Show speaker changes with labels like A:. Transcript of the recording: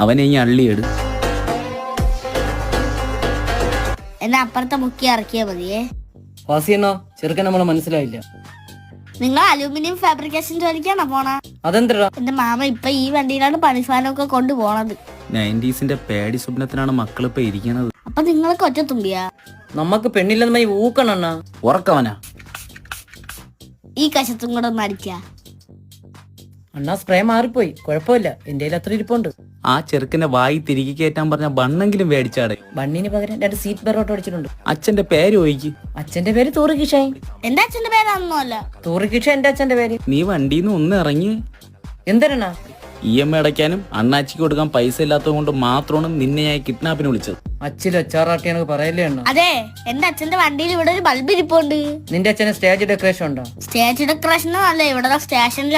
A: അവനെ ഈ അള്ളിയെടു.
B: എന്നെ അപ്പുറത്തെ മുക്കി ഇറക്കിയാ മതിയേ.
C: വാസിയെന്നോ ചെറുക്കൻ നമ്മളെ മനസ്സിലായില്ല.
B: നിങ്ങൾ അലൂമിനിയം ഫാബ്രിക്കേഷൻ ജോലിക്കാണോ പോണ?
C: അതെന്തരാ?
B: എന്റെ മാമ ഇപ്പൊ ഈ വണ്ടിയിലാണ് പണിസാനൊക്കെ കൊണ്ടുപോണത്.
A: 90s പേടി സ്വപ്നത്തിനാണ് മക്കളിപ്പോ ഇരിക്കുന്നത്.
B: അപ്പൊ നിങ്ങൾക്ക് ഒറ്റ തുമ്പിയാ?
C: നമ്മക്ക് പെണ്ണില്ലെന്ന് ഊക്കണ.
A: ഉറക്കവനാ.
B: ഈ കശത്തും കൂടെ ഒന്ന് അടിക്കാ.
C: അണ്ണാ സ്പ്രേ മാറിപ്പോയി, കുഴപ്പമില്ല, എന്റെ അത്ര ഇരിപ്പുണ്ട്.
A: ആ ചെറുക്കനെ വായി തിരികെ കയറ്റാൻ പറഞ്ഞ ബണ്ണെങ്കിലും മേടിച്ചാടെ.
C: ബണ്ണിന് പകരം 2 സീറ്റ് ബെറോട്ട് അടിച്ചിട്ടുണ്ട്.
A: അച്ഛന്റെ പേര് ചോദിക്ക്.
C: അച്ഛന്റെ പേര് തൂറിക്കിഷായി.
B: എന്റെ അച്ഛന്റെ പേരൊന്നുമല്ല.
C: തൂറിക്കിഷ എന്റെ അച്ഛന്റെ പേര്.
A: നീ വണ്ടിന്ന് ഒന്ന് ഇറങ്ങി.
C: എന്തരണ?
A: EMI അടയ്ക്കാനും അണ്ണാച്ചിക്ക് കൊടുക്കാൻ പൈസ ഇല്ലാത്തത് കൊണ്ട് മാത്രമാണ് നിന്നെ ഞാൻ കിഡ്നാപ്പിന് വിളിച്ചത്.
C: അച്ഛൻ അച്ചാറാട്ടിയാണ് പറയല്ലേ അണ്ണ?
B: അതെ, എന്റെ അച്ഛന്റെ വണ്ടിയിൽ ഇവിടെ ഒരു ബൾബ് ഇരിപ്പുണ്ട്.
C: നിന്റെ അച്ഛന് സ്റ്റേജ് ഡെക്കറേഷൻ ഉണ്ടോ?
B: സ്റ്റേജ് ഡെക്കറേഷനോ അല്ല, ഇവിടെ സ്റ്റേഷനിൽ